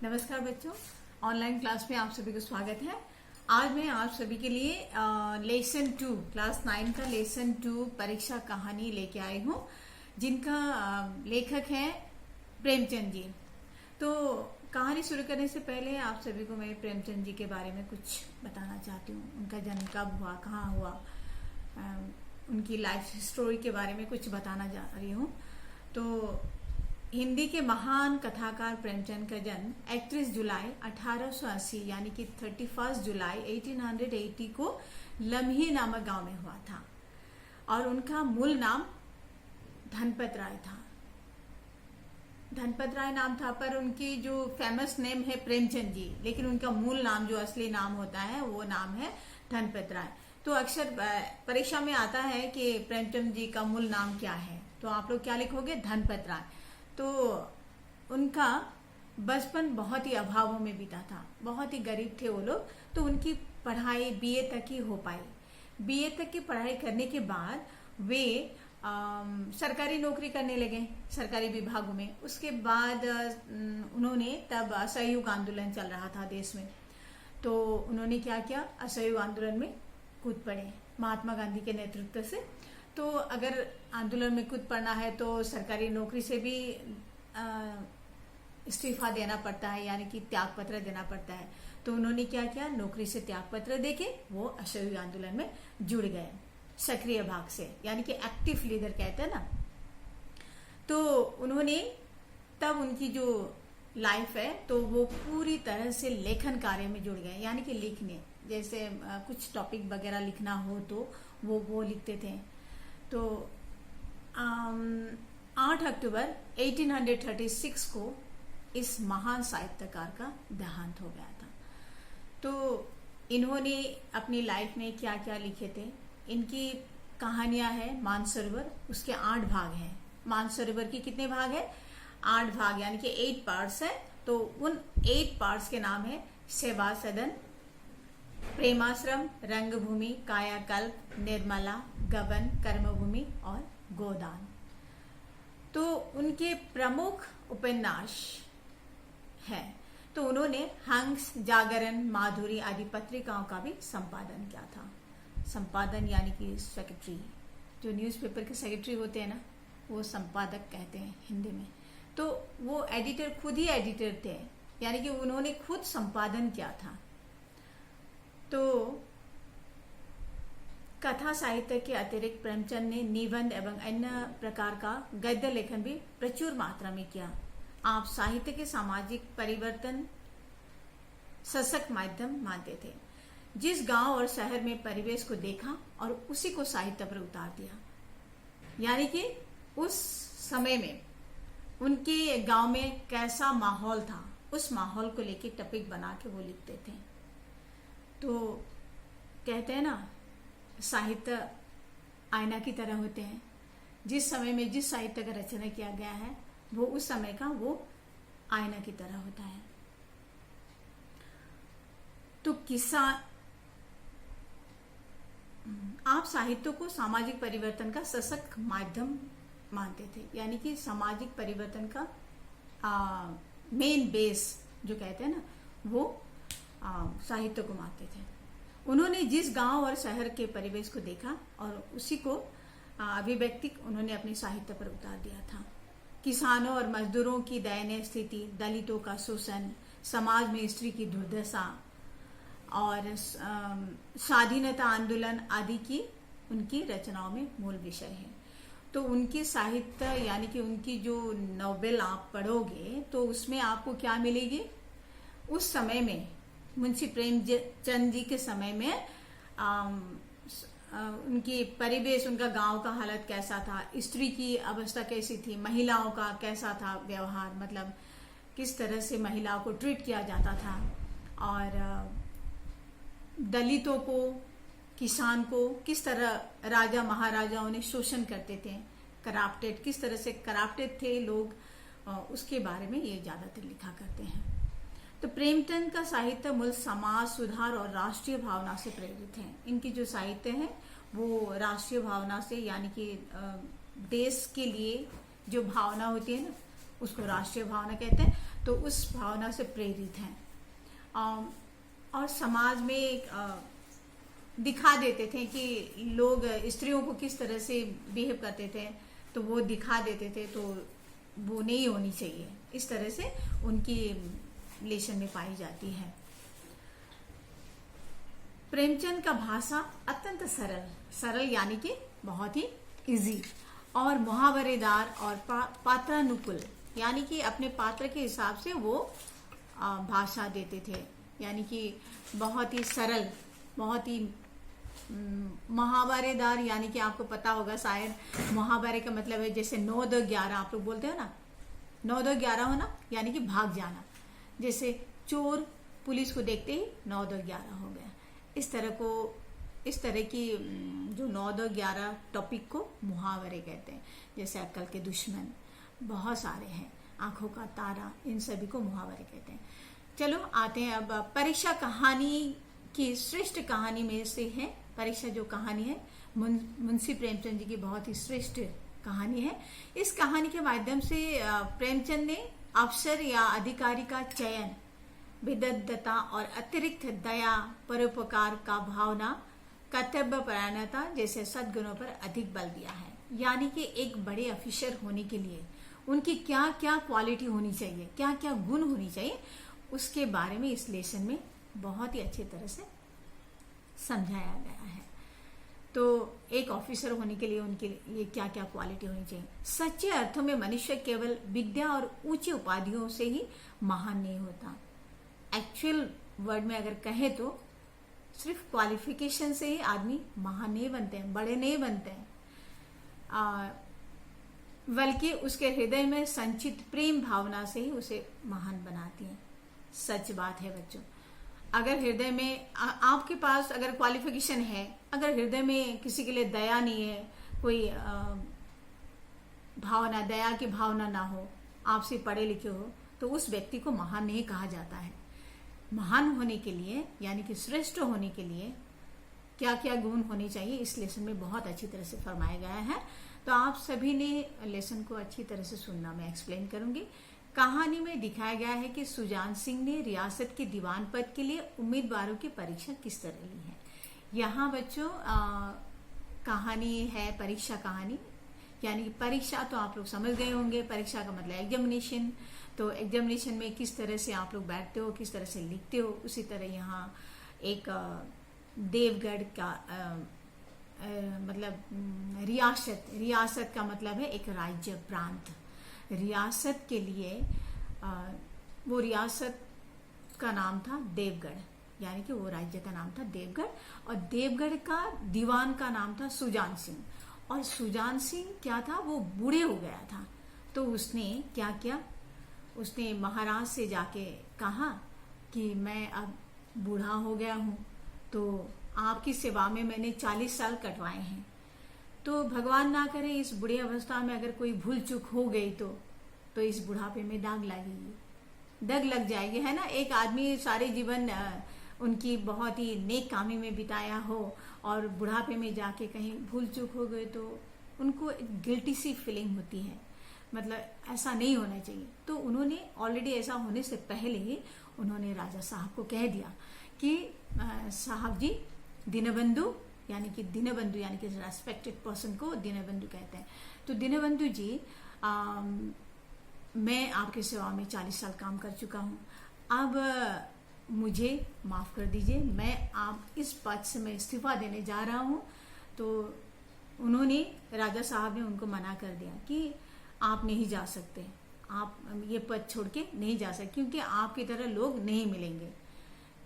नमस्कार बच्चों, online class में आप सभी को स्वागत है। आज मैं आप सभी के लिए लेसन 2 क्लास 9 का लेसन 2 परीक्षा कहानी लेके आई हूँ, जिनका लेखक है प्रेमचंद जी। तो कहानी शुरू करने से पहले आप सभी को मैं प्रेमचंद जी के बारे में कुछ बताना चाहती हूँ। उनका जन्म कब हुआ, कहाँ हुआ, उनकी लाइफ स्टोरी के बारे में कुछ बताना जा रही हूँ। तो हिंदी के महान कथाकार प्रेमचंद का जन्म 31 जुलाई 1880 यानी कि 31 जुलाई 1880 को लम्ही नामक गांव में हुआ था और उनका मूल नाम धनपत राय था। धनपत राय नाम था, पर उनकी जो फेमस नेम है प्रेमचंद जी, लेकिन उनका मूल नाम जो असली नाम होता है वो नाम है धनपत राय। तो अक्सर परीक्षा में आता है कि प्रेमचंद जी का मूल नाम क्या है, तो आप लोग क्या लिखोगे? धनपत राय। तो उनका बचपन बहुत ही अभावों में बीता था, बहुत ही गरीब थे वो लोग। तो उनकी पढ़ाई बीए तक ही हो पाई। बीए तक की पढ़ाई करने के बाद वे सरकारी नौकरी करने लगे, सरकारी विभागों में। उसके बाद उन्होंने, तब असहयोग आंदोलन चल रहा था देश में, तो उन्होंने क्या किया, असहयोग आंदोलन में कूद पड़े महात्मा गांधी के नेतृत्व से। तो अगर आंदोलन में कूद पड़ना है तो सरकारी नौकरी से भी इस्तीफा देना पड़ता है, यानी कि त्याग पत्र देना पड़ता है। तो उन्होंने क्या किया, नौकरी से त्याग पत्र देके वो असहयोग आंदोलन में जुड़ गए सक्रिय भाग से, यानी कि एक्टिव लीडर कहते हैं ना। तो उन्होंने तब उनकी जो लाइफ है तो वो पूरी तरह से लेखन कार्य में जुड़ गए, यानी कि लिखने, जैसे कुछ टॉपिक वगैरह लिखना हो तो वो लिखते थे। तो 8 अक्टूबर 1836 को इस महान साहित्यकार का देहांत हो गया था। तो इन्होंने अपनी लाइफ में क्या क्या लिखे थे, इनकी कहानियां हैं मानसरोवर, उसके 8 भाग हैं। मानसरोवर की कितने भाग है? 8 भाग, यानी कि 8 पार्ट्स है। तो उन 8 पार्ट्स के नाम है सेवा सदन, प्रेमाश्रम, रंगभूमि, कायाकल्प, निर्मला, गबन, कर्मभूमि और गोदान। तो उनके प्रमुख उपन्यास है। तो उन्होंने हंस, जागरण, माधुरी आदि पत्रिकाओं का भी संपादन किया था। संपादन यानी कि सेक्रेटरी, जो न्यूज़पेपर के सेक्रेटरी होते हैं ना, वो संपादक कहते हैं हिंदी में। तो वो एडिटर, खुद ही एडिटर थे, यानी कि उन्होंने खुद संपादन किया था। तो कथा साहित्य के अतिरिक्त प्रेमचंद ने निबंध एवं अन्य प्रकार का गद्य लेखन भी प्रचुर मात्रा में किया। आप साहित्य के सामाजिक परिवर्तन सशक्त माध्यम मानते थे। जिस गांव और शहर में परिवेश को देखा और उसी को साहित्य पर उतार दिया, यानी कि उस समय में उनके गांव में कैसा माहौल था, उस माहौल को लेके टॉपिक बना के वो लिखते थे। तो कहते हैं ना, साहित्य आईना की तरह होते हैं। जिस समय में जिस साहित्य का रचना किया गया है वो उस समय का वो आईना की तरह होता है। तो किस्सा, आप साहित्य को सामाजिक परिवर्तन का सशक्त माध्यम मानते थे, यानी कि सामाजिक परिवर्तन का मेन बेस जो कहते हैं ना, वो साहित्य को मानते थे। उन्होंने जिस गांव और शहर के परिवेश को देखा और उसी को अभिव्यक्ति उन्होंने अपने साहित्य पर उतार दिया था। किसानों और मजदूरों की दयनीय स्थिति, दलितों का शोषण, समाज में स्त्री की दुर्दशा और स्वाधीनता आंदोलन आदि की उनकी रचनाओं में मूल विषय है। तो उनकी साहित्य, यानी कि उनकी जो नॉवेल आप पढ़ोगे तो उसमें आपको क्या मिलेगी, उस समय में मुंशी प्रेमचंद जी के समय में उनकी परिवेश, उनका गांव का हालत कैसा था, स्त्री की अवस्था कैसी थी, महिलाओं का कैसा था व्यवहार, मतलब किस तरह से महिलाओं को ट्रीट किया जाता था, और दलितों को, किसान को किस तरह राजा महाराजाओं ने शोषण करते थे, कराप्टेड, किस तरह से कराप्टेड थे लोग, उसके बारे में ये ज्यादातर लिखा करते हैं। तो प्रेमचंद का साहित्य मूल समाज सुधार और राष्ट्रीय भावना से प्रेरित है। इनकी जो साहित्य है वो राष्ट्रीय भावना से, यानी कि देश के लिए जो भावना होती है ना, उसको राष्ट्रीय भावना कहते हैं। तो उस भावना से प्रेरित हैं। और समाज में दिखा देते थे कि लोग स्त्रियों को किस तरह से बिहेव करते थे, तो वो दिखा देते थे, तो वो नहीं होनी चाहिए, इस तरह से उनकी लेसन में पाई जाती है। प्रेमचंद का भाषा अत्यंत सरल यानी कि बहुत ही इजी, और मुहावरेदार और पात्रानुकूल यानी कि अपने पात्र के हिसाब से वो भाषा देते थे, यानी कि बहुत ही सरल, बहुत ही मुहावरेदार, यानी कि आपको पता होगा शायद मुहावरे का मतलब है जैसे 9 2 11 आप लोग बोलते हो ना, 9 2 11 होना यानी कि भाग जाना। जैसे चोर पुलिस को देखते ही 9 2 11 हो गया। इस तरह की जो 9 2 11 टॉपिक को मुहावरे कहते हैं। जैसे अक्ल के दुश्मन बहुत सारे हैं, आंखों का तारा, इन सभी को मुहावरे कहते हैं। चलो आते हैं अब परीक्षा कहानी की श्रेष्ठ कहानी में से है। परीक्षा जो कहानी है मुंशी प्रेमचंद जी की बहुत ही श्रेष्ठ कहानी है। इस कहानी के माध्यम से प्रेमचंद ने अफसर या अधिकारी का चयन, विदग्धता और अतिरिक्त दया, परोपकार का भावना, कर्तव्य परायणता जैसे सद्गुणों पर अधिक बल दिया है। यानी कि एक बड़े ऑफिसर होने के लिए उनकी क्या क्या क्वालिटी होनी चाहिए, क्या क्या गुण होनी चाहिए, उसके बारे में इस लेसन में बहुत ही अच्छी तरह से समझाया गया है। तो एक ऑफिसर होने के लिए उनके लिए क्या क्या क्वालिटी होनी चाहिए। सच्चे अर्थों में मनुष्य केवल विद्या और ऊंची उपाधियों से ही महान नहीं होता। एक्चुअल वर्ड में अगर कहें तो सिर्फ क्वालिफिकेशन से ही आदमी महान नहीं बनते हैं, बड़े नहीं बनते हैं, बल्कि उसके हृदय में संचित प्रेम भावना से ही उसे महान बनाती है। सच बात है बच्चों, अगर हृदय में आपके पास अगर क्वालिफिकेशन है, अगर हृदय में किसी के लिए दया नहीं है, कोई भावना, दया की भावना ना हो, आपसे पढ़े लिखे हो, तो उस व्यक्ति को महान नहीं कहा जाता है। महान होने के लिए यानी कि श्रेष्ठ होने के लिए क्या क्या गुण होने चाहिए इस लेसन में बहुत अच्छी तरह से फरमाया गया है। तो आप सभी ने लेसन को अच्छी तरह से सुनना, मैं एक्सप्लेन करूंगी। कहानी में दिखाया गया है कि सुजान सिंह ने रियासत के दीवान पद के लिए उम्मीदवारों की परीक्षा किस तरह ली है। यहाँ बच्चों कहानी है परीक्षा कहानी, यानी कि परीक्षा तो आप लोग समझ गए होंगे, परीक्षा का मतलब एग्जामिनेशन। तो एग्जामिनेशन में किस तरह से आप लोग बैठते हो, किस तरह से लिखते हो, उसी तरह यहाँ एक देवगढ़ का मतलब रियासत का मतलब है एक राज्य, प्रांत। रियासत के लिए वो रियासत का नाम था देवगढ़, यानी कि वो राज्य का नाम था देवगढ़, और देवगढ़ का दीवान का नाम था सुजान सिंह। और सुजान सिंह क्या था, वो बूढ़े हो गया था। तो उसने क्या किया, उसने महाराज से जाके कहा कि मैं अब बूढ़ा हो गया हूँ, तो आपकी सेवा में मैंने 40 साल कटवाए हैं, तो भगवान ना करे इस बुढ़ी अवस्था में अगर कोई भूल चूक हो गई तो इस बुढ़ापे में दाग लगेगी, दग लग जाएगी, है ना। एक आदमी सारे जीवन उनकी बहुत ही नेक कामी में बिताया हो और बुढ़ापे में जाके कहीं भूल चूक हो गए तो उनको एक गिल्टी सी फीलिंग होती है, मतलब ऐसा नहीं होना चाहिए। तो उन्होंने ऑलरेडी ऐसा होने से पहले ही उन्होंने राजा साहब को कह दिया कि साहब जी, दीनबंधु यानी कि रेस्पेक्टेड पर्सन को दीनबंधु कहते हैं। तो दीनबंधु जी, मैं आपकी सेवा में 40 साल काम कर चुका हूँ, अब मुझे माफ कर दीजिए, मैं आप इस पद से मैं इस्तीफा देने जा रहा हूँ। तो उन्होंने, राजा साहब ने उनको मना कर दिया कि आप नहीं जा सकते, आप ये पद छोड़ के नहीं जा सकते, क्योंकि आपकी तरह लोग नहीं मिलेंगे।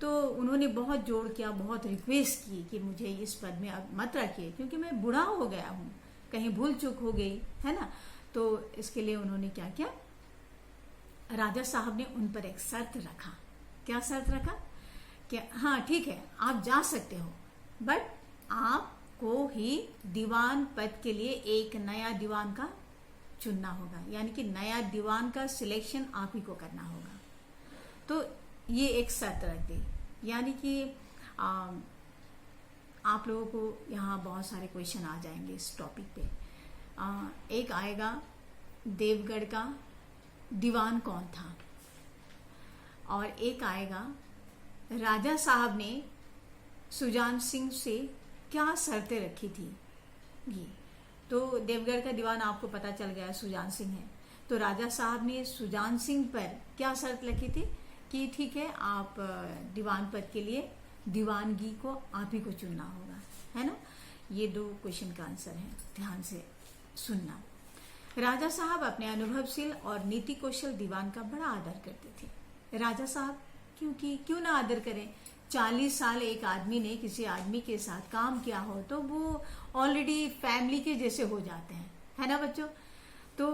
तो उन्होंने बहुत जोर किया, बहुत रिक्वेस्ट की कि मुझे इस पद में अब मत रखिए, क्योंकि मैं बूढ़ा हो गया हूँ, कहीं भूल चूक हो गई है ना। तो इसके लिए उन्होंने क्या किया, राजा साहब ने उन पर एक शर्त रखा। क्या शर्त रखा कि हाँ ठीक है, आप जा सकते हो, बट आपको ही दीवान पद के लिए एक नया दीवान का चुनना होगा, यानी कि नया दीवान का सिलेक्शन आप ही को करना होगा। तो ये एक शर्त रख दी, यानी कि आप लोगों को यहाँ बहुत सारे क्वेश्चन आ जाएंगे इस टॉपिक पे। एक आएगा, देवगढ़ का दीवान कौन था, और एक आएगा राजा साहब ने सुजान सिंह से क्या शर्तें रखी थी। ये तो देवगढ़ का दीवान आपको पता चल गया सुजान सिंह है। तो राजा साहब ने सुजान सिंह पर क्या शर्त रखी थी कि ठीक है, आप दीवान पद के लिए दीवानगी को आप ही को चुनना होगा, है ना। ये 2 क्वेश्चन का आंसर है, ध्यान से सुनना। राजा साहब अपने अनुभवशील और नीति कौशल दीवान का बड़ा आदर करते थे। राजा साहब क्यों ना आदर करें। 40 साल एक आदमी ने किसी आदमी के साथ काम किया हो तो वो ऑलरेडी फैमिली के जैसे हो जाते हैं, है ना बच्चों। तो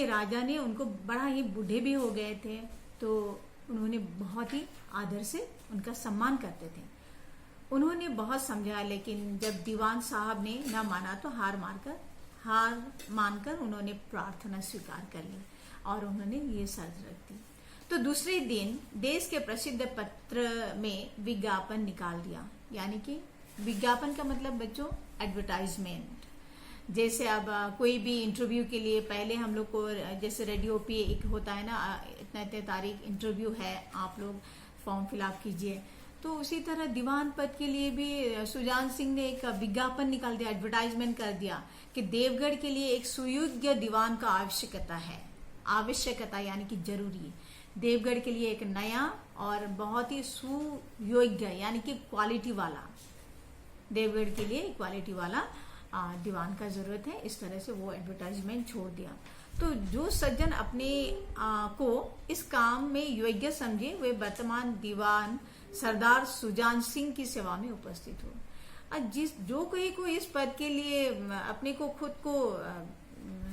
राजा ने उनको, बड़ा ही बूढ़े भी हो गए थे, तो उन्होंने बहुत ही आदर से उनका सम्मान करते थे। उन्होंने बहुत समझाया, लेकिन जब दीवान साहब ने ना माना तो हार मानकर उन्होंने प्रार्थना स्वीकार कर ली और उन्होंने ये शर्त रख दी। तो दूसरे दिन देश के प्रसिद्ध पत्र में विज्ञापन निकाल दिया। यानी कि विज्ञापन का मतलब बच्चों एडवर्टाइजमेंट। जैसे अब कोई भी इंटरव्यू के लिए पहले हम लोग को, जैसे रेडियो पे एक होता है ना, इतने तारीख इंटरव्यू है, आप लोग फॉर्म फिलअप कीजिए। तो उसी तरह दीवान पद के लिए भी सुजान सिंह ने एक विज्ञापन निकाल दिया, एडवर्टाइजमेंट कर दिया कि देवगढ़ के लिए एक सुयोग्य दीवान का आवश्यकता यानी कि जरूरी। देवगढ़ के लिए एक नया और बहुत ही सुयोग्य यानी कि क्वालिटी वाला, देवगढ़ के लिए क्वालिटी वाला दीवान का जरूरत है। इस तरह से वो एडवर्टाइजमेंट छोड़ दिया। तो जो सज्जन अपने को इस काम में योग्य समझे वे वर्तमान दीवान सरदार सुजान सिंह की सेवा में उपस्थित हो। जो कोई को इस पद के लिए अपने को खुद को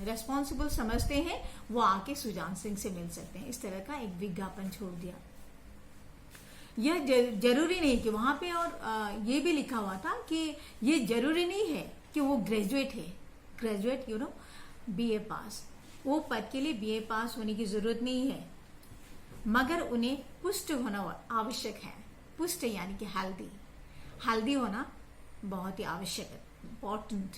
रेस्पॉन्सिबल समझते हैं वो आके सुजान सिंह से मिल सकते हैं। इस तरह का एक विज्ञापन छोड़ दिया। यह जरूरी नहीं कि वहां पे, और ये भी लिखा हुआ था कि ये जरूरी नहीं है कि वो ग्रेजुएट है, ग्रेजुएट BA पास, वो पद के लिए BA पास होने की जरूरत नहीं है, मगर उन्हें पुष्ट होना आवश्यक है। पुष्ट यानी कि हेल्दी होना बहुत ही आवश्यक है, इम्पोर्टेंट।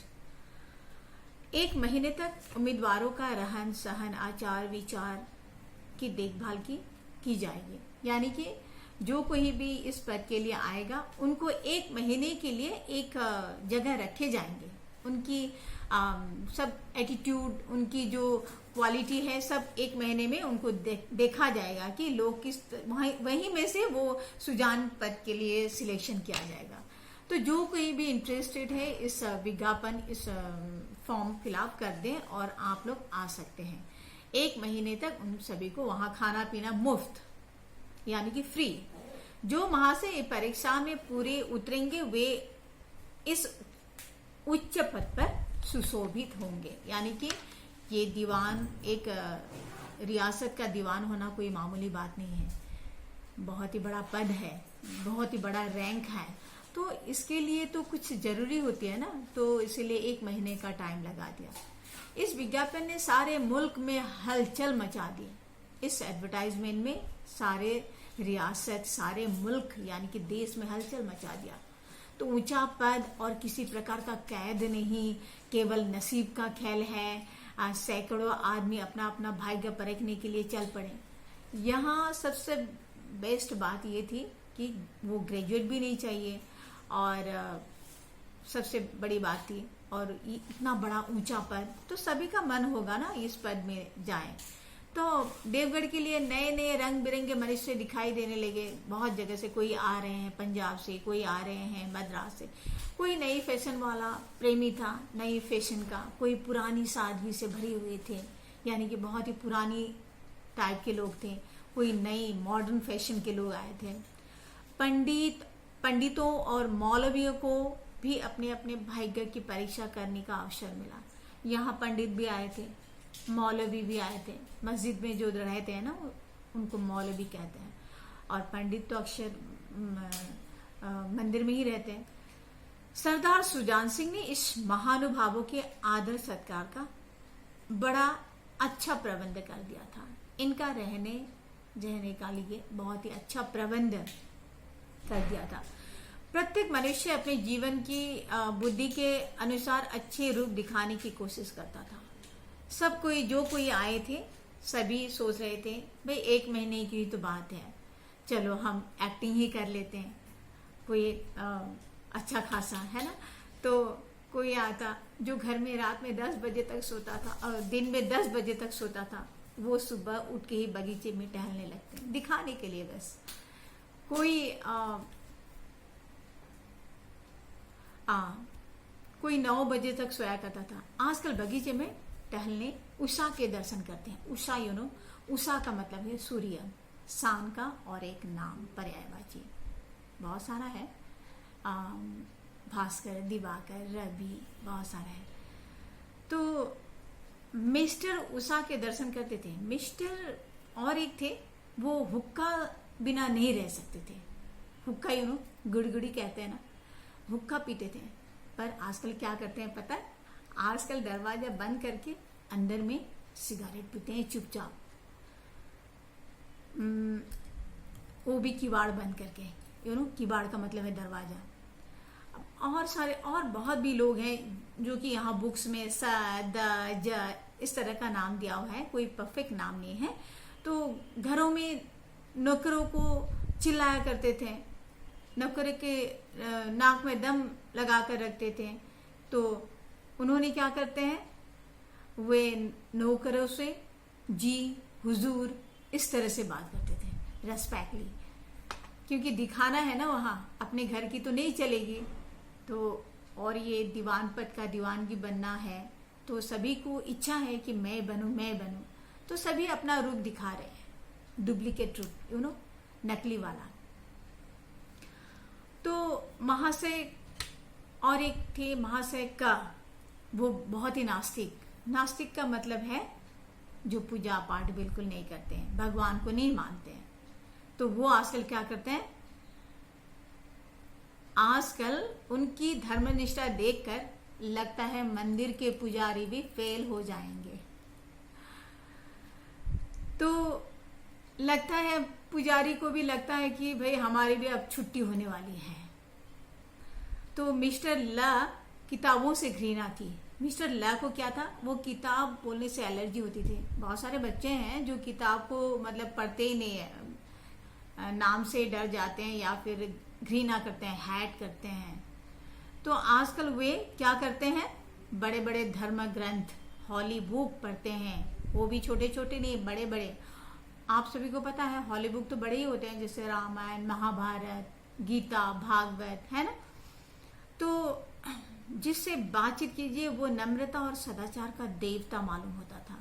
1 महीने तक उम्मीदवारों का रहन सहन, आचार विचार की देखभाल की जाएगी। यानी कि जो कोई भी इस पद के लिए आएगा उनको 1 महीने के लिए एक जगह रखे जाएंगे। उनकी सब एटीट्यूड, उनकी जो क्वालिटी है, सब 1 महीने में उनको देखा जाएगा कि लोग किस, वहीं में से वो सुजान पद के लिए सिलेक्शन किया जाएगा। तो जो कोई भी इंटरेस्टेड है इस विज्ञापन, इस फॉर्म फिलअप कर दें और आप लोग आ सकते हैं। 1 महीने तक उन सभी को वहां खाना पीना मुफ्त यानी कि फ्री। जो वहां से परीक्षा में पूरे उतरेंगे वे इस उच्च पद पर सुशोभित होंगे। यानी कि ये दीवान, एक रियासत का दीवान होना कोई मामूली बात नहीं है, बहुत ही बड़ा पद है, बहुत ही बड़ा रैंक है। तो इसके लिए तो कुछ जरूरी होती है ना, तो इसीलिए 1 महीने का टाइम लगा दिया। इस विज्ञापन ने सारे मुल्क में हलचल मचा दी। इस एडवर्टाइजमेंट में सारे रियासत, सारे मुल्क यानी कि देश में हलचल मचा दिया। तो ऊंचा पद और किसी प्रकार का कैद नहीं, केवल नसीब का खेल है। सैकड़ों आदमी अपना अपना भाग्य परखने के लिए चल पड़े। यहाँ सबसे बेस्ट बात ये थी कि वो ग्रेजुएट भी नहीं चाहिए, और सबसे बड़ी बात थी, और इतना बड़ा ऊंचा पद, तो सभी का मन होगा ना इस पद में जाएं। तो देवगढ़ के लिए नए नए रंग बिरंगे मनुष्य दिखाई देने लगे। बहुत जगह से कोई आ रहे हैं, पंजाब से कोई आ रहे हैं, मद्रास से कोई नई फैशन वाला प्रेमी था, नई फैशन का, कोई पुरानी सादगी से भरी हुए थे, यानी कि बहुत ही पुरानी टाइप के लोग थे, कोई नई मॉडर्न फैशन के लोग आए थे। पंडितों और मौलवियों को भी अपने अपने भाग्य की परीक्षा करने का अवसर मिला। यहाँ पंडित भी आए थे, मौलवी भी आए थे। मस्जिद में जो रहते हैं ना उनको मौलवी कहते हैं, और पंडित तो अक्सर मंदिर में ही रहते हैं। सरदार सुजान सिंह ने इस महानुभावों के आदर सत्कार का बड़ा अच्छा प्रबंध कर दिया था। इनका रहने का लिए बहुत ही अच्छा प्रबंध कर दिया था। प्रत्येक मनुष्य अपने जीवन की बुद्धि के अनुसार अच्छे रूप दिखाने की कोशिश करता था। जो कोई आए थे, सभी सोच रहे थे भाई 1 महीने की तो बात है, चलो हम एक्टिंग ही कर लेते हैं, कोई अच्छा खासा, है ना। तो कोई आता जो घर में रात में 10 बजे तक सोता था और दिन में 10 बजे तक सोता था, वो सुबह उठ के ही बगीचे में टहलने लगते हैं, दिखाने के लिए बस। कोई कोई 9 बजे तक सोया करता था, आजकल बगीचे में टहलने उषा के दर्शन करते हैं। उषा उषा का मतलब है सूर्य, सान का और एक नाम पर्यायवाची, बहुत सारा है, भास्कर, दिवाकर, रवि, बहुत सारा है। तो मिस्टर उषा के दर्शन करते थे। मिस्टर और एक थे, वो हुक्का बिना नहीं रह सकते थे। हुक्का गुड़गुड़ी कहते हैं ना, हुक्का पीते थे। पर आजकल क्या करते हैं पता है? आजकल दरवाजा बंद करके अंदर में सिगरेट पीते हैं चुपचाप, वो भी किवाड़ बंद करके। किवाड़ का मतलब है दरवाजा। और सारे और बहुत भी लोग हैं जो कि यहाँ बुक्स में स, द, ज इस तरह का नाम दिया हुआ है, कोई परफेक्ट नाम नहीं है। तो घरों में नौकरों को चिल्लाया करते थे, नौकर के नाक में दम लगा कर रखते थे। तो उन्होंने क्या करते हैं, वे नौकरों से जी हुजूर इस तरह से बात करते थे, रेस्पेक्टली, क्योंकि दिखाना है ना, वहाँ अपने घर की तो नहीं चलेगी। तो और ये दीवान पद का दीवानगी बनना है, तो सभी को इच्छा है कि मैं बनूं। तो सभी अपना रूप दिखा रहे हैं, डुप्लीकेट रूप, नकली वाला। तो महाशय और एक थे महाशय का, वो बहुत ही नास्तिक का मतलब है जो पूजा पाठ बिल्कुल नहीं करते हैं, भगवान को नहीं मानते हैं। तो वो आजकल क्या करते हैं, आजकल उनकी धर्मनिष्ठा देखकर लगता है मंदिर के पुजारी भी फेल हो जाएंगे। तो लगता है पुजारी को भी लगता है कि भाई हमारी भी अब छुट्टी होने वाली है। तो मिस्टर ला किताबों से घृणा थी। मिस्टर ला को क्या था, वो किताब बोलने से एलर्जी होती थी। बहुत सारे बच्चे हैं जो किताब को मतलब पढ़ते ही नहीं है, नाम से डर जाते हैं या फिर घृणा करते हैं, हैट करते हैं। तो आजकल वे क्या करते हैं, बड़े बड़े धर्म ग्रंथ, हॉली बुक पढ़ते हैं, वो भी छोटे छोटे नहीं, बड़े बड़े। आप सभी को पता है हॉली बुक तो बड़े ही होते हैं, जैसे रामायण, महाभारत, गीता, भागवत, है ना। तो जिससे बातचीत कीजिए वो नम्रता और सदाचार का देवता मालूम होता था।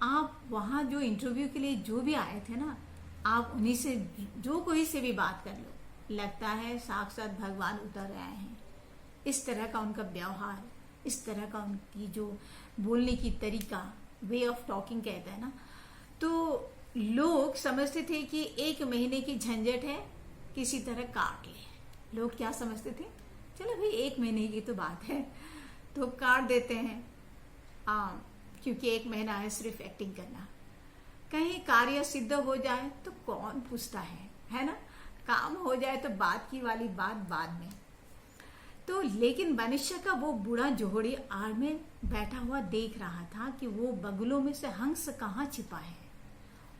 आप वहाँ जो इंटरव्यू के लिए जो भी आए थे ना, आप उन्हीं से जो कोई से भी बात कर लो, लगता है साक्षात भगवान उतर आए हैं। इस तरह का उनका व्यवहार, इस तरह का उनकी जो बोलने की तरीका, वे ऑफ टॉकिंग कहते हैं ना। तो लोग समझते थे कि 1 महीने की झंझट है, किसी तरह काट ले। लोग क्या समझते थे, चलो भाई 1 महीने की तो बात है, तो काट देते हैं, क्योंकि 1 महीना है सिर्फ एक्टिंग करना। कहीं कार्य सिद्ध हो जाए तो कौन पूछता है ना। काम हो जाए तो बात की वाली बात बाद में। तो लेकिन मनुष्य का वो बूढ़ा जोहड़ी आड़ में बैठा हुआ देख रहा था कि वो बगुलों में से हंस कहाँ छिपा है।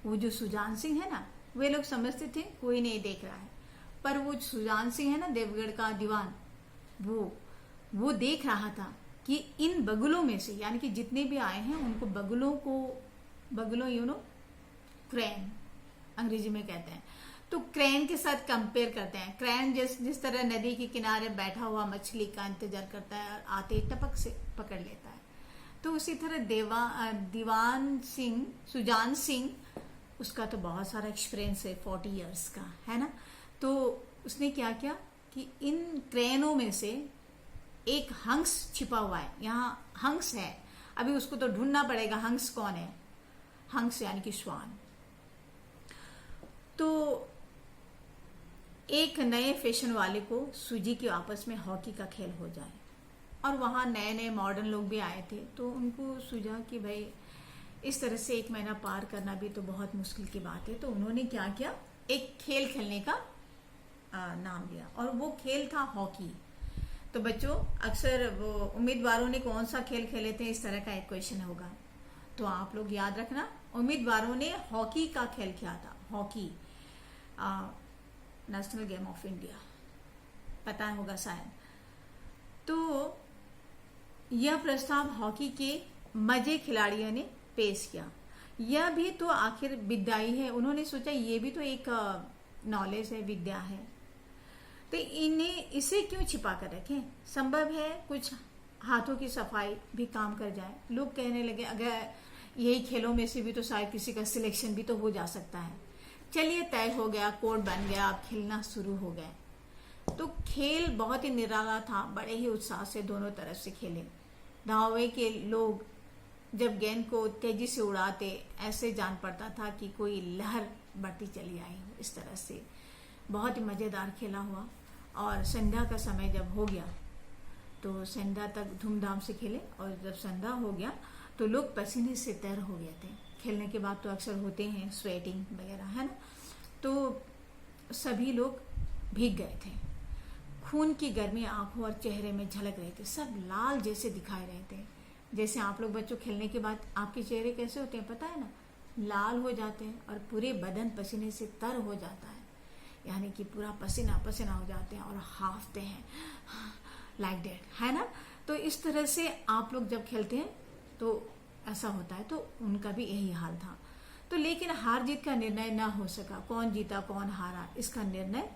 वो जो सुजान सिंह है ना, वे लोग समझते थे कोई नहीं देख रहा है, पर वो सुजान सिंह है ना, देवगढ़ का दीवान, वो देख रहा था कि इन बगुलों में से, यानी कि जितने भी आए हैं उनको बगुलों क्रेन अंग्रेजी में कहते हैं, तो क्रेन के साथ कंपेयर करते हैं। क्रेन जिस तरह नदी के किनारे बैठा हुआ मछली का इंतजार करता है और आते टपक से पकड़ लेता है, तो उसी तरह दीवान सिंह, सुजान सिंह, उसका तो बहुत सारा एक्सपीरियंस है 40 इयर्स का, है ना। तो उसने क्या किया कि इन क्रेनों में से एक हंस छिपा हुआ है, यहाँ हंस है, अभी उसको तो ढूंढना पड़ेगा हंस कौन है। हंस यानी कि श्वान। तो एक नए फैशन वाले को सूझी कि आपस में हॉकी का खेल हो जाए, और वहाँ नए नए मॉडर्न लोग भी आए थे, तो उनको सूझा कि भाई इस तरह से 1 महीना पार करना भी तो बहुत मुश्किल की बात है। तो उन्होंने क्या किया, एक खेल खेलने का नाम दिया, और वो खेल था हॉकी। तो बच्चों, अक्सर वो उम्मीदवारों ने कौन सा खेल खेले थे, इस तरह का एक क्वेश्चन होगा, तो आप लोग याद रखना, उम्मीदवारों ने हॉकी का खेल किया था। Hockey national game of India, पता होगा शायद। तो यह प्रस्ताव हॉकी के मजे खिलाड़ियों ने पेश किया। यह भी तो आखिर विद्या ही है, उन्होंने सोचा ये भी तो एक नॉलेज है, विद्या है, तो इन्हें इसे क्यों छिपा कर रखें। संभव है कुछ हाथों की सफाई भी काम कर जाए। लोग कहने लगे अगर यही खेलों में से भी तो शायद किसी का सिलेक्शन भी तो हो जा सकता है। चलिए तय हो गया, कोड बन गया, अब खेलना शुरू हो गए। तो खेल बहुत ही निराला था, बड़े ही उत्साह से दोनों तरफ से खेले। धावे के लोग जब गेंद को तेजी से उड़ाते ऐसे जान पड़ता था कि कोई लहर बढ़ती चली आई हो। इस तरह से बहुत ही मजेदार खेला हुआ। और संध्या का समय जब हो गया तो संध्या तक धूमधाम से खेले, और जब संध्या हो गया तो लोग पसीने से तर हो गए थे। खेलने के बाद तो अक्सर होते हैं स्वेटिंग वगैरह, है ना, तो सभी लोग भीग गए थे। खून की गर्मी आंखों और चेहरे में झलक रहे थे, सब लाल जैसे दिखाई रहे थे। जैसे आप लोग बच्चों खेलने के बाद आपके चेहरे कैसे होते हैं पता है ना, लाल हो जाते हैं और पूरे बदन पसीने से तर हो जाता है, यानी कि पूरा पसीना पसीना हो जाते हैं और हाफते हैं लाइक दैट, है ना। तो इस तरह से आप लोग जब खेलते हैं तो ऐसा होता है, तो उनका भी यही हाल था। तो लेकिन हार जीत का निर्णय ना हो सका, कौन जीता कौन हारा इसका निर्णय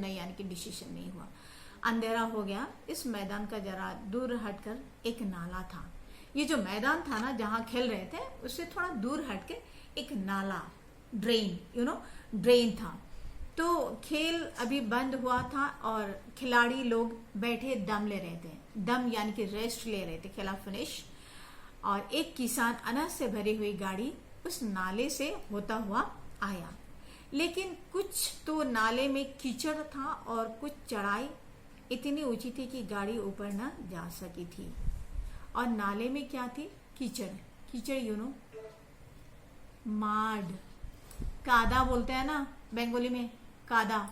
यानी कि डिसीजन नहीं हुआ। अंधेरा हो गया। इस मैदान का जरा दूर हटकर एक नाला था। ये जो मैदान था ना जहाँ खेल रहे थे उससे थोड़ा दूर हटके एक नाला, ड्रेन था। तो खेल अभी बंद हुआ था और खिलाड़ी लोग बैठे दम ले रहे थे, दम यानी कि रेस्ट ले रहे थे, खेला फिनिश। और एक किसान अनाज से भरी हुई गाड़ी उस नाले से होता हुआ आया, लेकिन कुछ तो नाले में कीचड़ था और कुछ चढ़ाई इतनी ऊंची थी कि गाड़ी ऊपर न जा सकी थी। और नाले में क्या थी? कीचड़ माड, कादा बोलते हैं ना बंगाली में, कादा,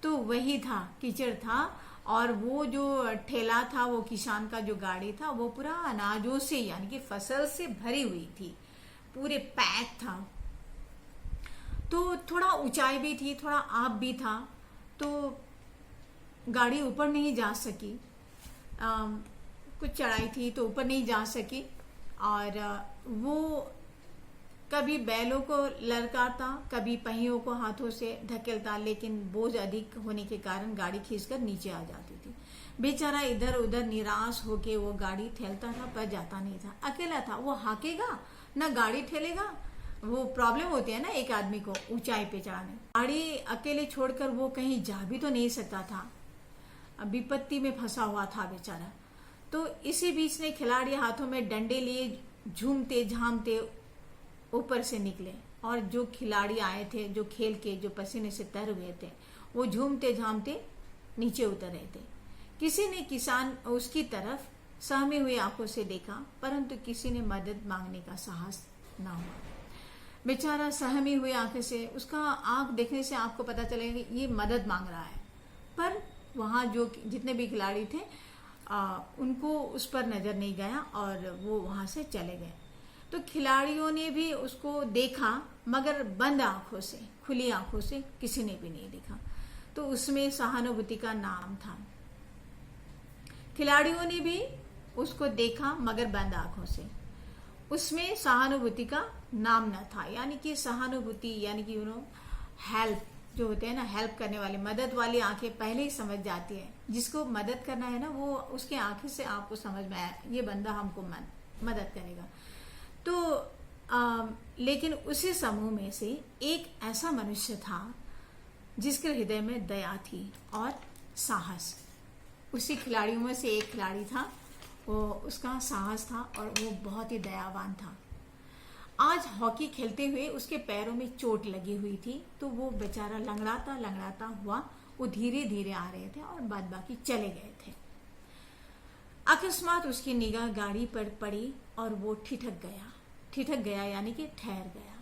तो वही था, कीचड़ था। और वो जो ठेला था, वो किसान का जो गाड़ी था, वो पूरा अनाजों से यानी कि फसल से भरी हुई थी, पूरे पैक था। तो थोड़ा ऊंचाई भी थी, थोड़ा आप भी था, तो गाड़ी ऊपर नहीं जा सकी। कुछ चढ़ाई थी तो ऊपर नहीं जा सकी। और वो कभी बैलों को ललकारता, कभी पहियों को हाथों से धकेलता, लेकिन बोझ अधिक होने के कारण गाड़ी खींचकर नीचे आ जाती थी। बेचारा इधर उधर निराश होके वो गाड़ी ठेलता था पर जाता नहीं था। अकेला था, वो हाकेगा ना गाड़ी ठेलेगा, वो प्रॉब्लम होती है ना एक आदमी को ऊंचाई पे चढ़ाने। गाड़ी अकेले छोड़कर वो कहीं जा भी तो नहीं सकता था, विपत्ति में फंसा हुआ था बेचारा। तो इसी बीच ने खिलाड़ी हाथों में डंडे लिए झूमते झामते ऊपर से निकले। और जो खिलाड़ी आए थे, जो खेल के जो पसीने से तर हुए थे, वो झूमते झामते नीचे उतर रहे थे। किसी ने किसान उसकी तरफ सहमे हुए आंखों से देखा, परंतु किसी ने मदद मांगने का साहस न हुआ। बेचारा सहमी हुई आंखें से, उसका आंख देखने से आपको पता चलेगा कि ये मदद मांग रहा है, पर वहां जो जितने भी खिलाड़ी थे उनको उस पर नजर नहीं गया और वो वहां से चले गए। तो खिलाड़ियों ने भी उसको देखा, मगर बंद आंखों से, खुली आंखों से किसी ने भी नहीं देखा। तो उसमें सहानुभूति का नाम था। खिलाड़ियों ने भी उसको देखा मगर बंद आंखों से, उसमें सहानुभूति का नाम न था। यानी कि सहानुभूति यानी कि हेल्प जो होते हैं ना, हेल्प करने वाले, मदद वाली आंखें पहले ही समझ जाती है। जिसको मदद करना है ना, वो उसके आंखें से आपको समझ में आया ये बंदा हमको मदद करेगा। तो लेकिन उसी समूह में से एक ऐसा मनुष्य था जिसके हृदय में दया थी और साहस। उसी खिलाड़ियों में से एक खिलाड़ी था, वो उसका साहस था और वो बहुत ही दयावान था। आज हॉकी खेलते हुए उसके पैरों में चोट लगी हुई थी, तो वो बेचारा लंगड़ाता लंगड़ाता हुआ वो धीरे धीरे आ रहे थे और बाद बाकी चले गए थे। अकस्मात उसकी निगाह गाड़ी पर पड़ी और वो ठिठक गया यानी कि ठहर गया।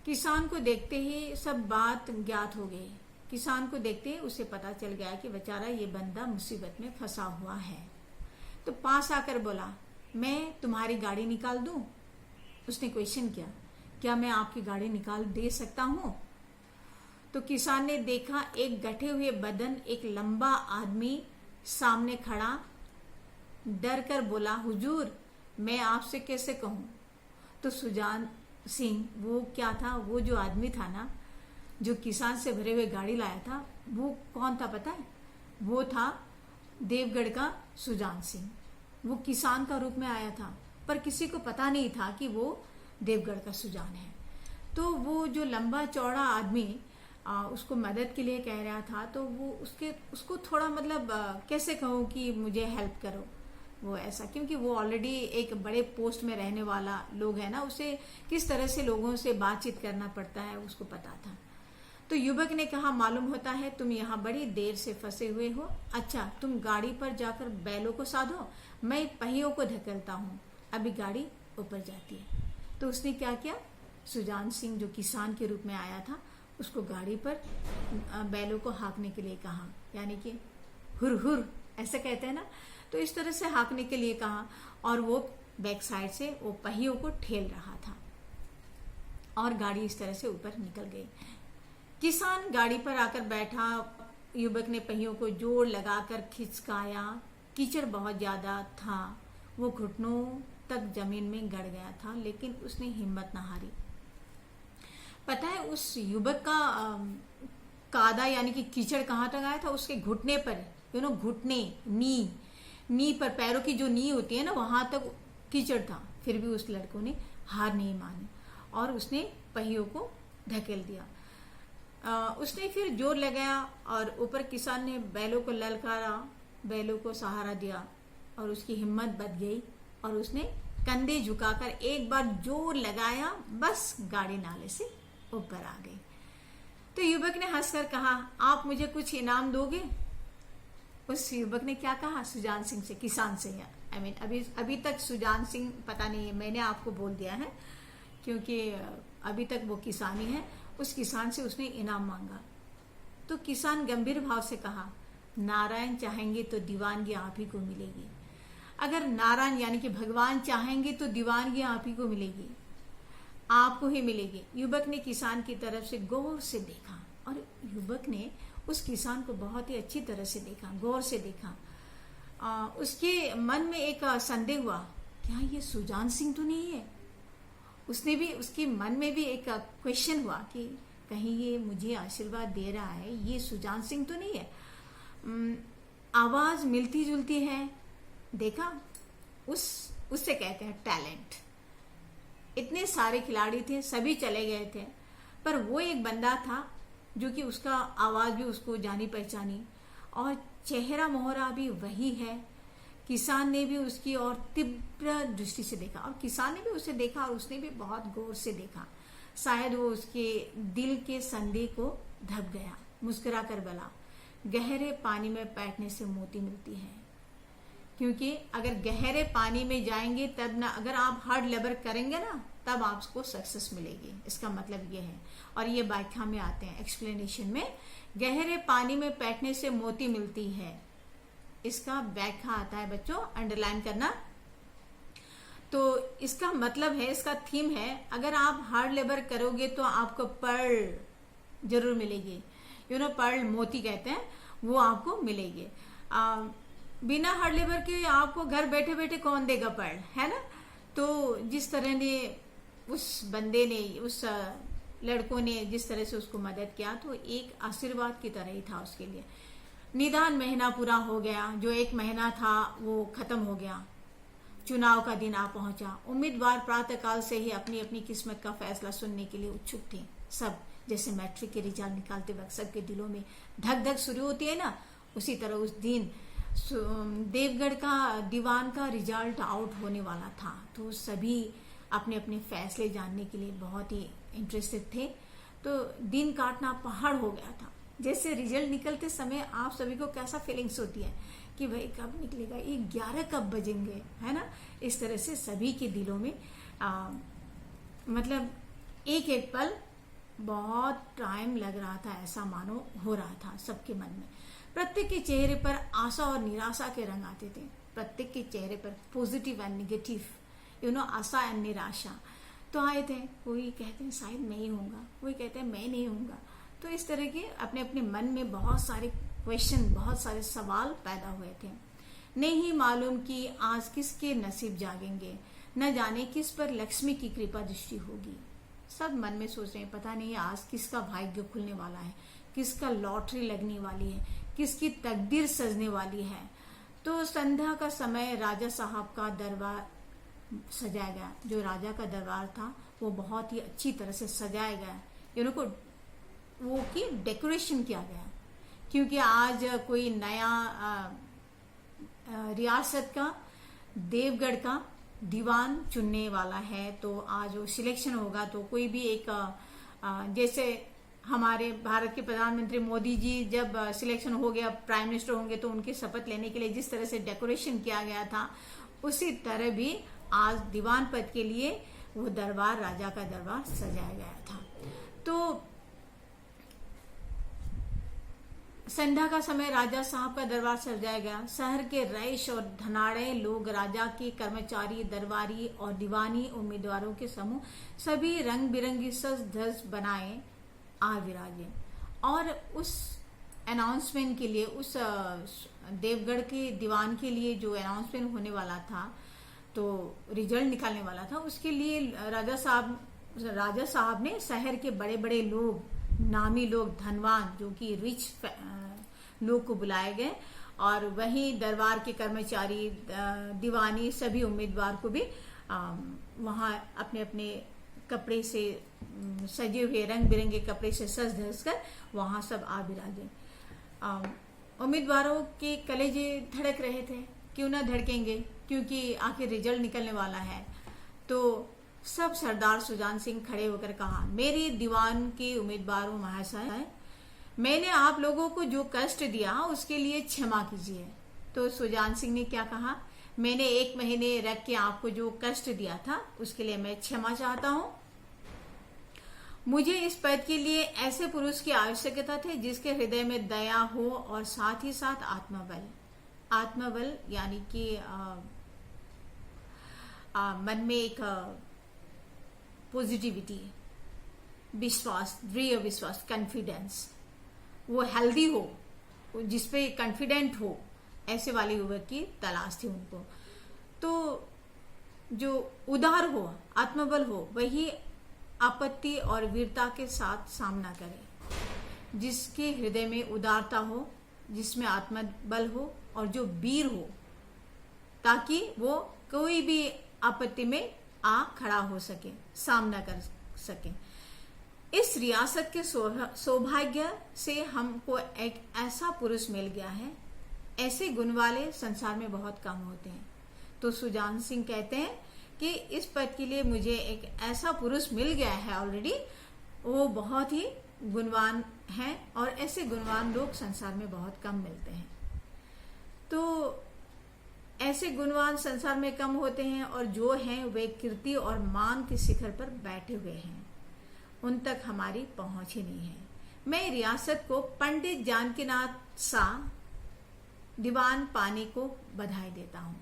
किसान को देखते ही सब बात ज्ञात हो गई। किसान को देखते ही उसे पता चल गया कि बेचारा ये बंदा मुसीबत में फंसा हुआ है। तो पास आकर बोला, मैं तुम्हारी गाड़ी निकाल दूं? उसने क्वेश्चन किया, क्या मैं आपकी गाड़ी निकाल दे सकता हूं? तो किसान ने देखा एक गठे हुए बदन एक लंबा आदमी सामने खड़ा, डर कर बोला, हुजूर मैं आपसे कैसे कहूं। तो सुजान सिंह, वो क्या था, वो जो आदमी था ना, जो किसान से भरे हुए गाड़ी लाया था, वो कौन था पता है? वो था देवगढ़ का सुजान सिंह। वो किसान का रूप में आया था, पर किसी को पता नहीं था कि वो देवगढ़ का सुजान है। तो वो जो लंबा चौड़ा आदमी उसको मदद के लिए कह रहा था, तो वो उसको थोड़ा मतलब कैसे कहूँ कि मुझे हेल्प करो, वो ऐसा, क्योंकि वो ऑलरेडी एक बड़े पोस्ट में रहने वाला लोग है ना, उसे किस तरह से लोगों से बातचीत करना पड़ता है उसको पता था। तो युवक ने कहा, मालूम होता है तुम यहाँ बड़ी देर से फंसे हुए हो। अच्छा, तुम गाड़ी पर जाकर बैलों को साधो, मैं पहियों को धकेलता हूँ, अभी गाड़ी ऊपर जाती है। तो उसने क्या किया, सुजान सिंह जो किसान के रूप में आया था, उसको गाड़ी पर बैलों को हाँकने के लिए कहा, यानी कि हुर हुर ऐसा कहते हैं ना, तो इस तरह से हाँकने के लिए कहा, और वो बैक साइड से वो पहियों को ठेल रहा था और गाड़ी इस तरह से ऊपर निकल गई। किसान गाड़ी पर आकर बैठा, युवक ने पहियों को जोर लगाकर खिसकाया। कीचड़ बहुत ज्यादा था, वो घुटनों तक जमीन में गड़ गया था, लेकिन उसने हिम्मत न हारी। पता है उस युवक का कादा यानी कि कीचड़ कहाँ तक आया था, उसके घुटने पर, घुटने, नी पर, पैरों की जो नी होती है ना, वहां तक कीचड़ था। फिर भी उस लड़कों ने हार नहीं मानी और उसने पहियों को धकेल दिया। उसने फिर जोर लगाया और ऊपर किसान ने बैलों को ललकारा, बैलों को सहारा दिया और उसकी हिम्मत बढ़ गई और उसने कंधे झुकाकर एक बार जोर लगाया, बस गाड़ी नाले से ऊपर आ गई। तो युवक ने हंसकर कहा, आप मुझे कुछ इनाम दोगे? उस युवक ने क्या कहा सुजान सिंह से, किसान से, अभी तक सुजान सिंह पता नहीं है, मैंने आपको बोल दिया है क्योंकि अभी तक वो किसान ही है। उस किसान से उसने इनाम मांगा। तो किसान गंभीर भाव से कहा, नारायण चाहेंगे तो दीवानगी आप ही को मिलेगी। अगर नारायण यानी कि भगवान चाहेंगे तो दीवानगी आप ही को मिलेगी, आपको ही मिलेगी। युवक ने किसान की तरफ से गौर से देखा और युवक ने उस किसान को बहुत ही अच्छी तरह से देखा, गौर से देखा। उसके मन में एक संदेह हुआ, क्या ये सुजान सिंह तो नहीं है? उसके मन में भी एक क्वेश्चन हुआ कि कहीं ये मुझे आशीर्वाद दे रहा है, ये सुजान सिंह तो नहीं है? आवाज मिलती जुलती है, देखा, उससे कहते हैं टैलेंट। इतने सारे खिलाड़ी थे, सभी चले गए थे, पर वो एक बंदा था जो कि उसका आवाज भी उसको जानी पहचानी और चेहरा मोहरा भी वही है। किसान ने भी उसकी और तीव्र दृष्टि से देखा और किसान ने भी उसे देखा और उसने भी बहुत गौर से देखा। शायद वो उसके दिल के संदेह को ढक गया। मुस्कुरा कर बोला, गहरे पानी में बैठने से मोती मिलती है, क्योंकि अगर गहरे पानी में जाएंगे तब ना, अगर आप हार्ड लेबर करेंगे ना तब आपको सक्सेस मिलेगी, इसका मतलब ये है। और ये व्याख्या में आते हैं, एक्सप्लेनेशन में, गहरे पानी में बैठने से मोती मिलती है, इसका व्याख्या आता है बच्चों, अंडरलाइन करना। तो इसका मतलब है, इसका थीम है, अगर आप हार्ड लेबर करोगे तो आपको पर्ल जरूर मिलेगी, पर्ल मोती कहते हैं, वो आपको मिलेगी। बिना हार्ड लेबर के आपको घर बैठे बैठे कौन देगा पर्ल, है ना? तो जिस तरह ने उस बंदे ने, उस लड़कों ने जिस तरह से उसको मदद किया, तो एक आशीर्वाद की तरह ही था उसके लिए। निदान महीना पूरा हो गया, जो एक महीना था वो खत्म हो गया। चुनाव का दिन आ पहुंचा। उम्मीदवार प्रातःकाल से ही अपनी अपनी किस्मत का फैसला सुनने के लिए उत्सुक थे। सब जैसे मैट्रिक के रिजल्ट निकालते वक्त सबके दिलों में धक धक शुरू होती है ना, उसी तरह उस दिन देवगढ़ का दीवान का रिजल्ट आउट होने वाला था। तो सभी अपने अपने फैसले जानने के लिए बहुत ही इंटरेस्टेड थे। तो दिन काटना पहाड़ हो गया था। जैसे रिजल्ट निकलते समय आप सभी को कैसा फीलिंग्स होती है कि भाई कब निकलेगा, ये 11 कब बजेंगे, है ना? इस तरह से सभी के दिलों में मतलब एक एक पल बहुत टाइम लग रहा था, ऐसा मानो हो रहा था सबके मन में। प्रत्येक के चेहरे पर आशा और निराशा के रंग आते थे। प्रत्येक के चेहरे पर positive and negative, Asha and निराशा तो आए थे। कोई कहते हैं शायद मैं ही होऊंगा, कोई कहते हैं मैं नहीं होऊंगा। तो इस तरह के अपने अपने मन में बहुत सारे क्वेश्चन, बहुत सारे सवाल पैदा हुए थे। नहीं मालूम कि आज किसके नसीब जागेंगे, न जाने किस पर लक्ष्मी की कृपा दृष्टि होगी। सब मन में सोच रहे हैं, पता नहीं आज किसका भाग्य खुलने वाला है, किसका लॉटरी लगने वाली है, किसकी तकदीर सजने वाली है। तो संध्या का समय राजा साहब का दरबार सजाया गया। जो राजा का दरबार था वो बहुत ही अच्छी तरह से सजाया गया, उनको वो की डेकोरेशन किया गया, क्योंकि आज कोई नया रियासत का, देवगढ़ का दीवान चुनने वाला है। तो आज वो सिलेक्शन होगा, तो कोई भी एक जैसे हमारे भारत के प्रधानमंत्री मोदी जी जब सिलेक्शन हो गया, प्राइम मिनिस्टर होंगे, तो उनकी शपथ लेने के लिए जिस तरह से डेकोरेशन किया गया था, उसी तरह भी आज दीवान पद के लिए वो दरबार, राजा का दरबार सजाया गया था। तो संध्या का समय राजा साहब का दरबार सजाया गया। शहर के रईस और धनाढ़े लोग, राजा के कर्मचारी, दरबारी और दीवानी उम्मीदवारों के समूह सभी रंग बिरंगी सज धज बनाए आ विराजे। और उस अनाउंसमेंट के लिए, उस देवगढ़ के दीवान के लिए जो अनाउंसमेंट होने वाला था, तो रिजल्ट निकालने वाला था, उसके लिए राजा साहब ने शहर के बड़े बड़े लोग, नामी लोग, धनवान, जो कि रिच लोग को बुलाए गए, और वहीं दरबार के कर्मचारी, दीवानी, सभी उम्मीदवार को भी वहां अपने अपने कपड़े से सजे हुए, रंग बिरंगे कपड़े से सज धज कर वहां सब आ विराजे। उम्मीदवारों के कलेजे धड़क रहे थे, क्यों ना धड़केंगे, क्योंकि आखिर रिजल्ट निकलने वाला है। तो सब सरदार सुजान सिंह खड़े होकर कहा, मेरे दीवान के उम्मीदवारों महाशय, मैंने आप लोगों को जो कष्ट दिया उसके लिए क्षमा कीजिए। तो सुजान सिंह ने क्या कहा, मैंने 1 महीने रख के आपको जो कष्ट दिया था उसके लिए मैं क्षमा चाहता हूं। मुझे इस पद के लिए ऐसे पुरुष की आवश्यकता थी जिसके हृदय में दया हो और साथ ही साथ आत्मबल यानी कि मन में एक पॉजिटिविटी, विश्वास, दृढ़ विश्वास, कॉन्फिडेंस, वो हेल्दी हो, जिसपे कॉन्फिडेंट हो, ऐसे वाले युवक की तलाश थी उनको। तो जो उदार हो, आत्मबल हो, वही आपत्ति और वीरता के साथ सामना करे, जिसके हृदय में उदारता हो, जिसमें आत्मबल हो और जो वीर हो, ताकि वो कोई भी आपत्ति में आ खड़ा हो सके, सामना कर सके। इस रियासत के सौभाग्य से हमको एक ऐसा पुरुष मिल गया है, ऐसे गुण वाले संसार में बहुत कम होते हैं। तो सुजान सिंह कहते हैं कि इस पद के लिए मुझे एक ऐसा पुरुष मिल गया है ऑलरेडी, वो बहुत ही गुणवान है, और ऐसे गुणवान लोग संसार में बहुत कम मिलते हैं। तो ऐसे गुणवान संसार में कम होते हैं, और जो हैं वे कीर्ति और मान के शिखर पर बैठे हुए हैं, उन तक हमारी पहुंच ही नहीं है। मैं रियासत को पंडित जानकीनाथ शाह दीवान पानी को बधाई देता हूँ।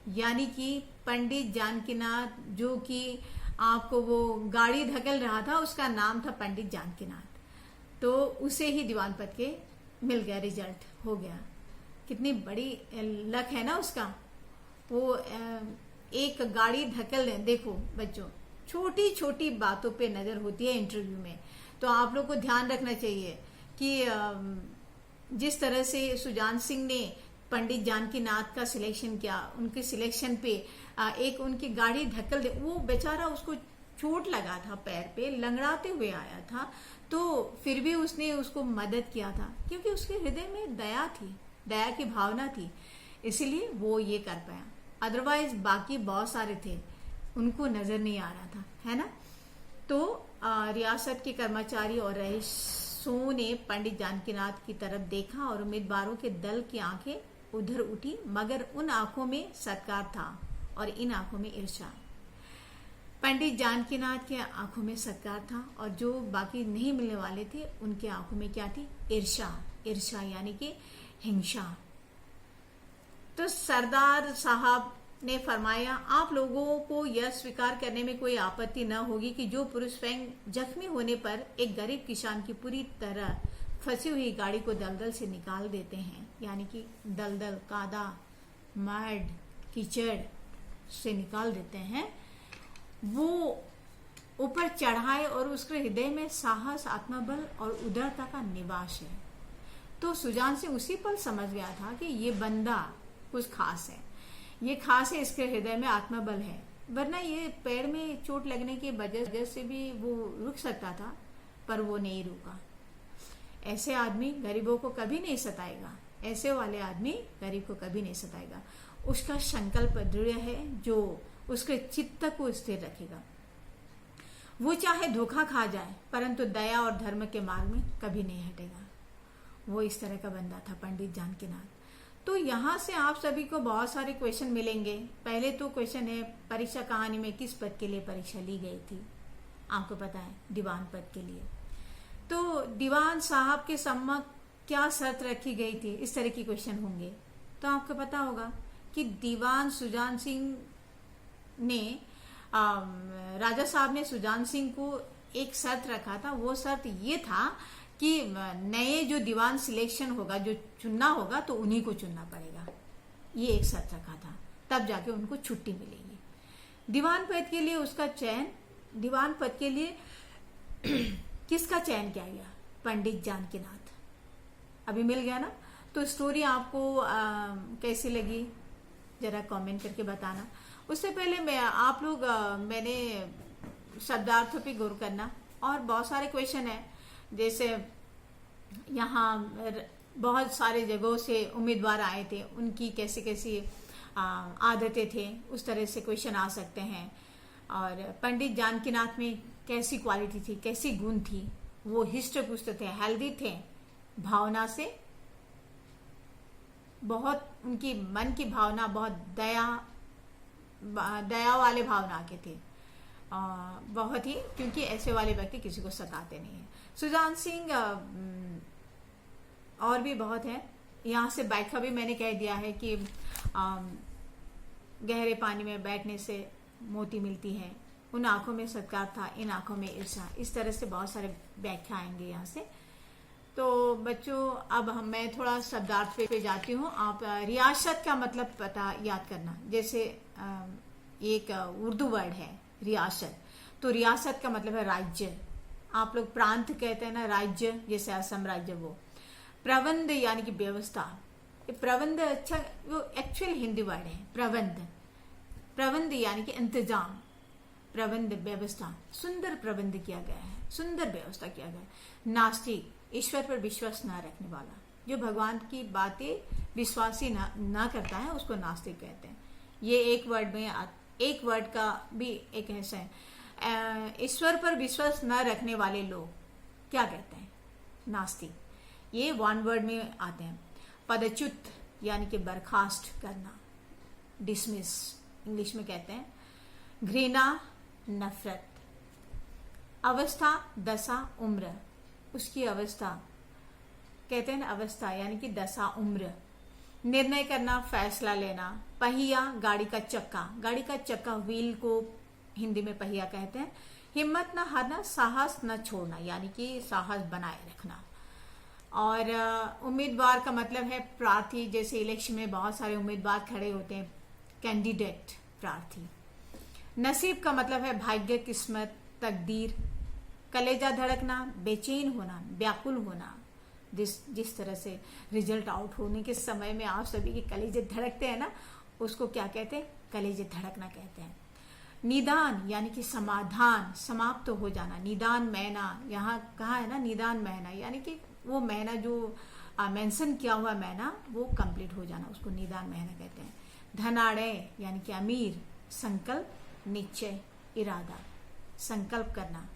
यानी कि पंडित जानकीनाथ, जो कि आपको वो गाड़ी धकेल रहा था, उसका नाम था पंडित जानकीनाथ, तो उसे ही दीवान पद के मिल गया, रिजल्ट हो गया। कितनी बड़ी लक है ना उसका। वो एक गाड़ी धकेल दें। देखो बच्चों, छोटी छोटी बातों पे नजर होती है इंटरव्यू में, तो आप लोग को ध्यान रखना चाहिए कि जिस तरह से सुजान सिंह ने पंडित जानकीनाथ का सिलेक्शन किया, उनके सिलेक्शन पे एक उनकी गाड़ी धक्कल दे, वो बेचारा, उसको चोट लगा था, पैर पे लंगड़ाते हुए आया था, तो फिर भी उसने उसको मदद किया था, क्योंकि उसके हृदय में दया थी, दया की भावना थी, इसीलिए वो ये कर पाया। अदरवाइज बाकी बहुत सारे थे, उनको नजर नहीं आ रहा था, है ना। तो रियासत के कर्मचारी और रईसों ने पंडित जानकीनाथ की तरफ देखा और उम्मीदवारों के दल की आंखें उधर उठी, मगर उन आंखों में सत्कार था और इन आंखों में ईर्ष्या। पंडित जानकीनाथ के आंखों में सत्कार था, और जो बाकी नहीं मिलने वाले थे उनके आंखों में क्या थी? ईर्ष्या। ईर्ष्या यानी कि हिंसा। तो सरदार साहब ने फरमाया, आप लोगों को यह स्वीकार करने में कोई आपत्ति न होगी कि जो पुरुष स्वयं जख्मी होने पर एक गरीब किसान की पूरी तरह फंसी हुई गाड़ी को दलदल से निकाल देते हैं, यानी कि दलदल, कादा, मड, कीचड़ से निकाल देते हैं, वो ऊपर चढ़ाए और उसके हृदय में साहस, आत्मबल और उदारता का निवास है। तो सुजान सिंह उसी पल समझ गया था कि ये बंदा कुछ खास है, ये खास है, इसके हृदय में आत्मबल है, वरना ये पैर में चोट लगने की वजह से भी वो रुक सकता था, पर वो नहीं रुका। ऐसे आदमी गरीबों को कभी नहीं सताएगा, ऐसे वाले आदमी गरीब को कभी नहीं सताएगा। उसका संकल्प दृढ़ है जो उसके चित्त को स्थिर रखेगा। वो चाहे धोखा खा जाए परंतु दया और धर्म के मार्ग में कभी नहीं हटेगा। वो इस तरह का बंदा था पंडित जानकीनाथ। तो यहाँ से आप सभी को बहुत सारे क्वेश्चन मिलेंगे। पहले तो क्वेश्चन है, परीक्षा कहानी में किस पद के लिए परीक्षा ली गई थी? आपको पता है, दीवान पद के लिए। तो दीवान साहब के सम्मुख क्या शर्त रखी गई थी? इस तरह की क्वेश्चन होंगे। तो आपको पता होगा कि दीवान सुजान सिंह ने राजा साहब ने सुजान सिंह को एक शर्त रखा था। वो शर्त ये था कि नए जो दीवान सिलेक्शन होगा, जो चुनना होगा, तो उन्हीं को चुनना पड़ेगा। ये एक शर्त रखा था, तब जाके उनको छुट्टी मिलेगी। दीवान पद के लिए उसका चयन, दीवान पद के लिए किसका चयन किया गया? पंडित जानकीनाथ। अभी मिल गया ना? तो स्टोरी आपको कैसी लगी जरा कमेंट करके बताना। उससे पहले मैंने शब्दार्थों पे गौर करना, और बहुत सारे क्वेश्चन है, जैसे यहाँ बहुत सारे जगहों से उम्मीदवार आए थे, उनकी कैसी कैसी आदतें थे, उस तरह से क्वेश्चन आ सकते हैं। और पंडित जानकीनाथ में कैसी क्वालिटी थी, कैसी गुण थी? वो हिष्ट पुष्ट थे, हेल्दी थे, भावना से बहुत, उनकी मन की भावना बहुत दया वाले भावना के थे, बहुत ही, क्योंकि ऐसे वाले व्यक्ति किसी को सताते नहीं है। सुजान सिंह और भी बहुत है। यहाँ से व्याख्या भी मैंने कह दिया है कि गहरे पानी में बैठने से मोती मिलती है, उन आंखों में सत्कार था, इन आंखों में ईर्ष्या। इस तरह से बहुत सारे व्याख्या आएंगे यहाँ से। तो बच्चों, अब मैं थोड़ा शब्दार्थ पे जाती हूँ। आप रियासत का मतलब पता याद करना। जैसे एक उर्दू वर्ड है रियासत, तो रियासत का मतलब है राज्य। आप लोग प्रांत कहते हैं ना, राज्य, जैसे असम राज्य। वो प्रबंध यानी कि व्यवस्था। प्रबंध, अच्छा, वो एक्चुअल हिंदी वर्ड है प्रबंध। प्रबंध यानी कि इंतजाम, प्रबंध, व्यवस्था। सुंदर प्रबंध किया गया है, सुंदर व्यवस्था किया गया है। नास्तिक, ईश्वर पर विश्वास न रखने वाला, जो भगवान की बातें विश्वासी ना करता है, उसको नास्तिक कहते हैं। ये एक वर्ड में, एक वर्ड का भी एक ऐसा है, ईश्वर पर विश्वास न रखने वाले लोग क्या कहते हैं? नास्तिक। ये वन वर्ड में आते हैं। पदच्युत यानी कि बर्खास्त करना, डिसमिस इंग्लिश में कहते हैं। घृणा, नफरत। अवस्था, दशा, उम्र, उसकी अवस्था कहते हैं ना, अवस्था यानी कि दशा, उम्र। निर्णय करना, फैसला लेना। पहिया, गाड़ी का चक्का, गाड़ी का चक्का, व्हील को हिंदी में पहिया कहते हैं। हिम्मत न हारना, साहस न छोड़ना, यानी कि साहस बनाए रखना। और उम्मीदवार का मतलब है प्रार्थी। जैसे इलेक्शन में बहुत सारे उम्मीदवार खड़े होते हैं, कैंडिडेट, प्रार्थी। नसीब का मतलब है भाग्य, किस्मत, तकदीर। कलेजा धड़कना, बेचैन होना, व्याकुल होना। जिस तरह से रिजल्ट आउट होने के समय में आप सभी के कलेजे धड़कते हैं ना, उसको क्या कहते हैं? कलेजे धड़कना कहते हैं। निदान यानी कि समाधान, समाप्त हो जाना। निदान महीना, यहाँ कहा है ना, निदान महीना, यानी कि वो महीना जो मेंशन किया हुआ महीना, वो कंप्लीट हो जाना, उसको निदान महीना कहते हैं। धनाढ़ यानी कि अमीर। संकल्प, निश्चय, इरादा। संकल्प करना,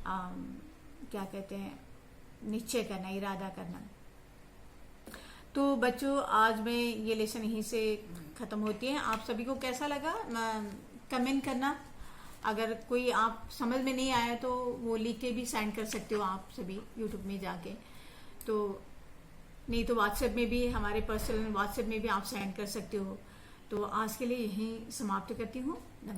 क्या कहते हैं? निश्चय करना, इरादा करना। तो बच्चों, आज में ये लेसन यहीं से खत्म होती है। आप सभी को कैसा लगा कमेंट करना। अगर कोई आप समझ में नहीं आया तो वो लिख के भी सेंड कर सकते हो आप सभी यूट्यूब में जाके। तो नहीं तो व्हाट्सएप में भी, हमारे पर्सनल व्हाट्सएप में भी आप सेंड कर सकते हो। तो आज के लिए यहीं समाप्त करती हूँ। नमस्कार।